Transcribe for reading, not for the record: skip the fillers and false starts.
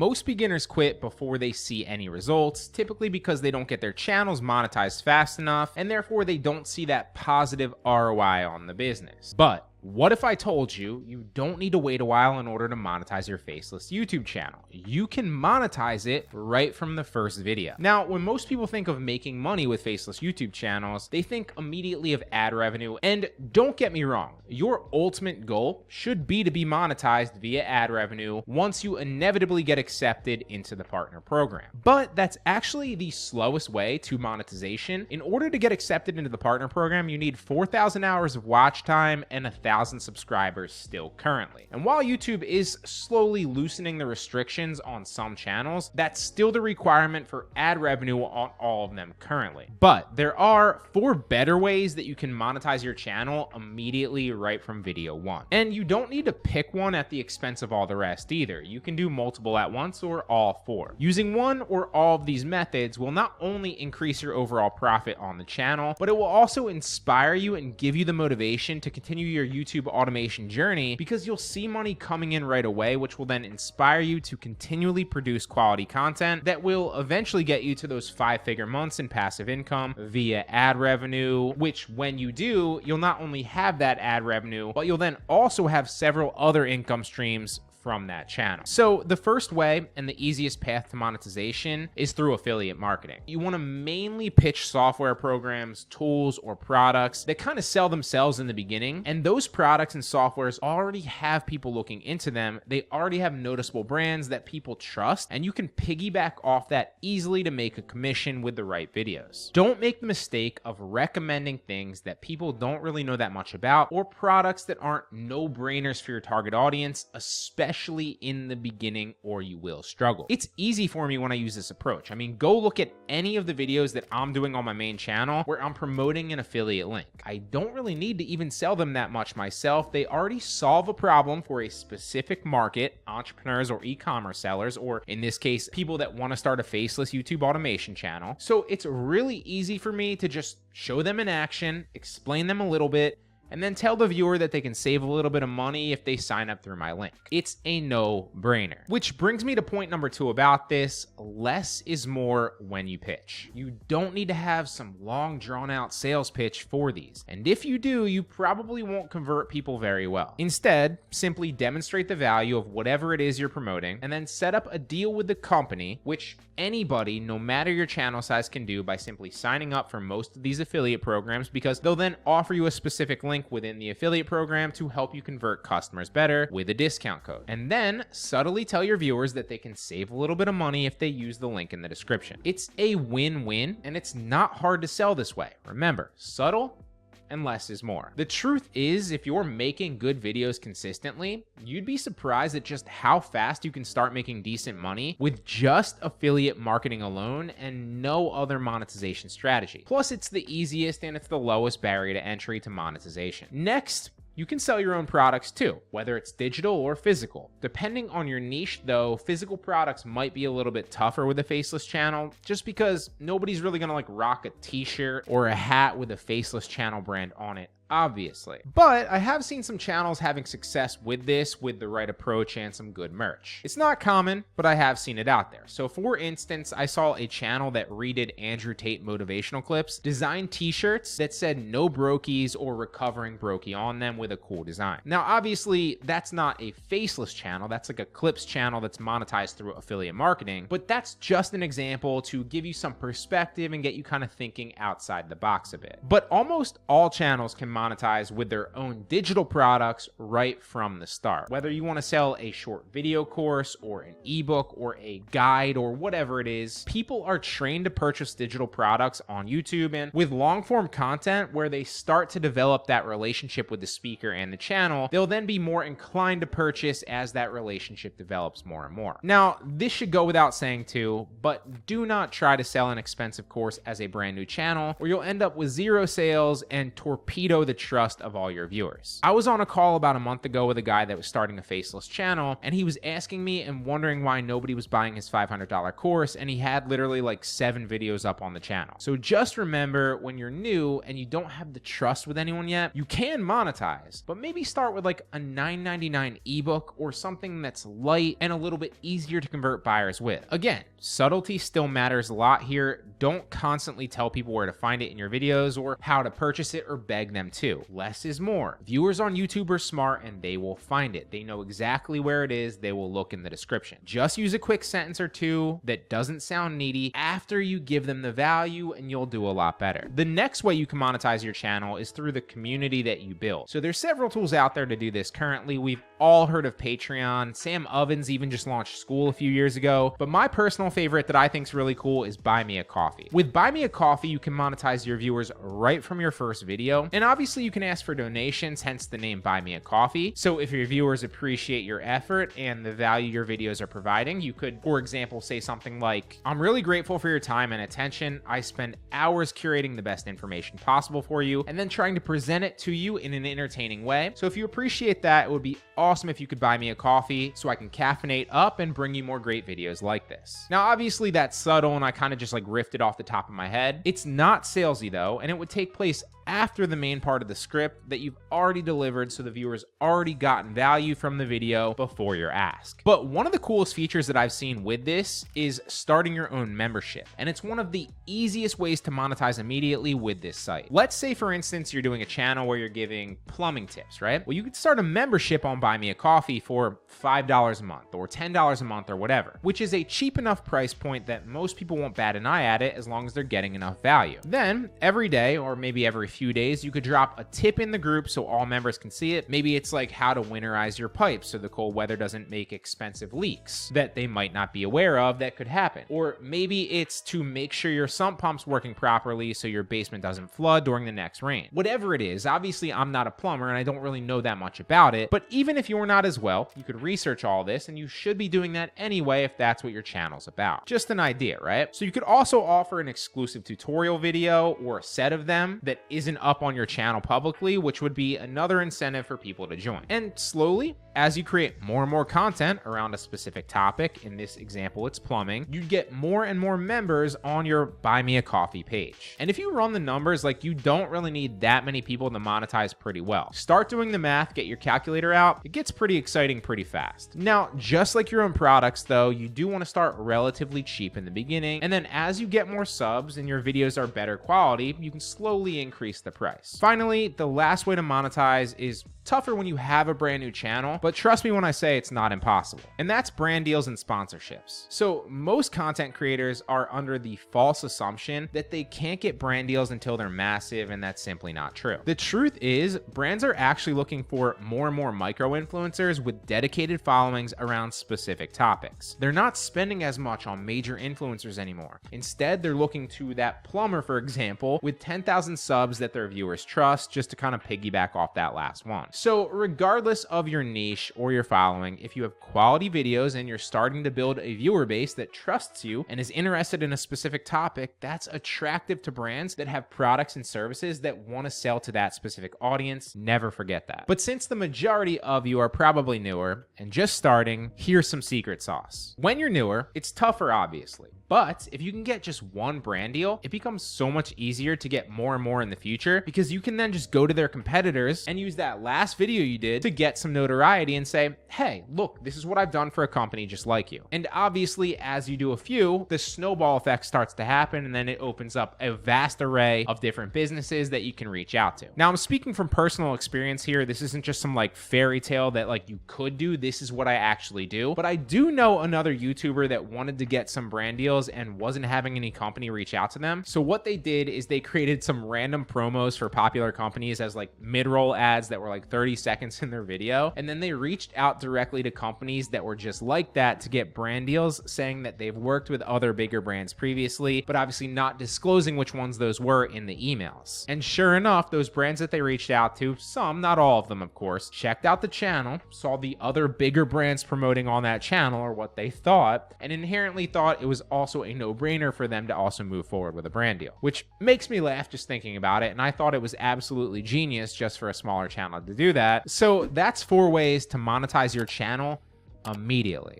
most beginners quit before they see any results, typically because they don't get their channels monetized fast enough, and therefore they don't see that positive ROI on the business. But what if I told you you don't need to wait a while in order to monetize your faceless YouTube channel? You can monetize it right from the first video. Now, when most people think of making money with faceless YouTube channels, they think immediately of ad revenue. And don't get me wrong, your ultimate goal should be to be monetized via ad revenue once you inevitably get accepted into the partner program. But that's actually the slowest way to monetization. In order to get accepted into the partner program, you need 4,000 hours of watch time and 1,000 subscribers still currently. And while YouTube is slowly loosening the restrictions on some channels, that's still the requirement for ad revenue on all of them currently. But there are 4 better ways that you can monetize your channel immediately right from video 1. And you don't need to pick one at the expense of all the rest either. You can do multiple at once or all 4. Using one or all of these methods will not only increase your overall profit on the channel, but it will also inspire you and give you the motivation to continue your YouTube automation journey, because you'll see money coming in right away, which will then inspire you to continually produce quality content that will eventually get you to those 5-figure months in passive income via ad revenue, which when you do, you'll not only have that ad revenue, but you'll then also have several other income streams from that channel. So the first way and the easiest path to monetization is through affiliate marketing. You want to mainly pitch software programs, tools, or products that kind of sell themselves in the beginning. And those products and softwares already have people looking into them. They already have noticeable brands that people trust, and you can piggyback off that easily to make a commission with the right videos. Don't make the mistake of recommending things that people don't really know that much about, or products that aren't no-brainers for your target audience, especially in the beginning, or you will struggle. It's easy for me when I use this approach. I mean, go look at any of the videos that I'm doing on my main channel where I'm promoting an affiliate link. I don't really need to even sell them that much myself. They already solve a problem for a specific market, entrepreneurs or e-commerce sellers, or in this case, people that want to start a faceless YouTube automation channel. So it's really easy for me to just show them in action, explain them a little bit, and then tell the viewer that they can save a little bit of money if they sign up through my link. It's a no-brainer. Which brings me to point number 2 about this: less is more when you pitch. You don't need to have some long drawn-out sales pitch for these. And if you do, you probably won't convert people very well. Instead, simply demonstrate the value of whatever it is you're promoting, and then set up a deal with the company, which anybody, no matter your channel size, can do by simply signing up for most of these affiliate programs, because they'll then offer you a specific link within the affiliate program to help you convert customers better with a discount code. And then subtly tell your viewers that they can save a little bit of money if they use the link in the description. It's a win-win, and it's not hard to sell this way. Remember, subtle and less is more. The truth is, if you're making good videos consistently, you'd be surprised at just how fast you can start making decent money with just affiliate marketing alone and no other monetization strategy. Plus, it's the easiest and it's the lowest barrier to entry to monetization. Next, you can sell your own products too, whether it's digital or physical. Depending on your niche though, physical products might be a little bit tougher with a faceless channel, just because nobody's really gonna rock a t-shirt or a hat with a faceless channel brand on it, obviously. But I have seen some channels having success with this with the right approach and some good merch. It's not common, but I have seen it out there. So for instance, I saw a channel that redid Andrew Tate motivational clips, designed t-shirts that said no brokies or recovering brokey on them with a cool design. Now, obviously that's not a faceless channel. That's like a clips channel that's monetized through affiliate marketing, but that's just an example to give you some perspective and get you kind of thinking outside the box a bit. But almost all channels can monetize with their own digital products right from the start. Whether you want to sell a short video course or an ebook or a guide or whatever it is, people are trained to purchase digital products on YouTube, and with long form content where they start to develop that relationship with the speaker and the channel, they'll then be more inclined to purchase as that relationship develops more and more. Now, this should go without saying too, but do not try to sell an expensive course as a brand new channel, or you'll end up with 0 sales and torpedo the the trust of all your viewers. I was on a call about a month ago with a guy that was starting a faceless channel, and he was asking me and wondering why nobody was buying his $500 course, and he had literally like 7 videos up on the channel. So just remember, when you're new and you don't have the trust with anyone yet, you can monetize, but maybe start with like a $9.99 ebook or something that's light and a little bit easier to convert buyers with. Again, subtlety still matters a lot here. Don't constantly tell people where to find it in your videos or how to purchase it or beg them to. Less is more. Viewers on YouTube are smart and they will find it. They know exactly where it is. They will look in the description. Just use a quick sentence or two that doesn't sound needy after you give them the value, and you'll do a lot better. The next way you can monetize your channel is through the community that you build. So there's several tools out there to do this currently. We've all heard of Patreon. Sam Ovens even just launched School a few years ago, but my personal favorite that I think is really cool is Buy Me a Coffee. With Buy Me a Coffee, you can monetize your viewers right from your first video, and obviously you can ask for donations, hence the name Buy Me a Coffee. So if your viewers appreciate your effort and the value your videos are providing, you could, for example, say something like, "I'm really grateful for your time and attention. I spend hours curating the best information possible for you and then trying to present it to you in an entertaining way. So if you appreciate that, it would be awesome if you could buy me a coffee so I can caffeinate up and bring you more great videos like this." Now, obviously that's subtle and I kind of just like riffed it off the top of my head. It's not salesy though, and it would take place after the main part of the script that you've already delivered, so the viewers already gotten value from the video before your ask. But one of the coolest features that I've seen with this is starting your own membership, and it's one of the easiest ways to monetize immediately with this site. Let's say, for instance, you're doing a channel where you're giving plumbing tips, right? Well, you could start a membership on Buy Me a Coffee for $5 a month or $10 a month or whatever, which is a cheap enough price point that most people won't bat an eye at it as long as they're getting enough value. Then every day, or maybe every few days, you could drop a tip in the group so all members can see it. Maybe it's like how to winterize your pipes so the cold weather doesn't make expensive leaks that they might not be aware of that could happen. Or maybe it's to make sure your sump pump's working properly so your basement doesn't flood during the next rain. Whatever it is, obviously I'm not a plumber and I don't really know that much about it, but even if you're not as well, you could research all this, and you should be doing that anyway if that's what your channel's about. Just an idea, right? So you could also offer an exclusive tutorial video or a set of them that isn't up on your channel publicly, which would be another incentive for people to join. And slowly, as you create more and more content around a specific topic, in this example it's plumbing, you get more and more members on your Buy Me a Coffee page. And if you run the numbers, like, you don't really need that many people to monetize pretty well. Start doing the math, get your calculator out. It gets pretty exciting pretty fast. Now, just like your own products though, you do want to start relatively cheap in the beginning, and then as you get more subs and your videos are better quality, you can slowly increase the price. Finally, the last way to monetize is tougher when you have a brand new channel, but trust me when I say it's not impossible. And that's brand deals and sponsorships. So most content creators are under the false assumption that they can't get brand deals until they're massive, and that's simply not true. The truth is, brands are actually looking for more and more micro influencers with dedicated followings around specific topics. They're not spending as much on major influencers anymore. Instead, they're looking to that plumber, for example, with 10,000 subs that their viewers trust, just to kind of piggyback off that last one. So regardless of your niche or your following, if you have quality videos and you're starting to build a viewer base that trusts you and is interested in a specific topic, that's attractive to brands that have products and services that want to sell to that specific audience. Never forget that. But since the majority of you are probably newer and just starting, here's some secret sauce. When you're newer, it's tougher, obviously. But if you can get just one brand deal, it becomes so much easier to get more and more in the future, because you can then just go to their competitors and use that last video you did to get some notoriety and say, hey, look, this is what I've done for a company just like you. And obviously, as you do a few, the snowball effect starts to happen, and then it opens up a vast array of different businesses that you can reach out to. Now, I'm speaking from personal experience here. This isn't just some like fairy tale that like you could do. This is what I actually do. But I do know another YouTuber that wanted to get some brand deals and wasn't having any company reach out to them. So what they did is they created some random promos for popular companies as like mid-roll ads that were like 30 seconds in their video. And then they reached out directly to companies that were just like that to get brand deals, saying that they've worked with other bigger brands previously, but obviously not disclosing which ones those were in the emails. And sure enough, those brands that they reached out to, some, not all of them, of course, checked out the channel, saw the other bigger brands promoting on that channel, or what they thought, and inherently thought it was also a no-brainer for them to also move forward with a brand deal, which makes me laugh just thinking about it. And I thought it was absolutely genius just for a smaller channel to do that. So that's 4 ways to monetize your channel immediately.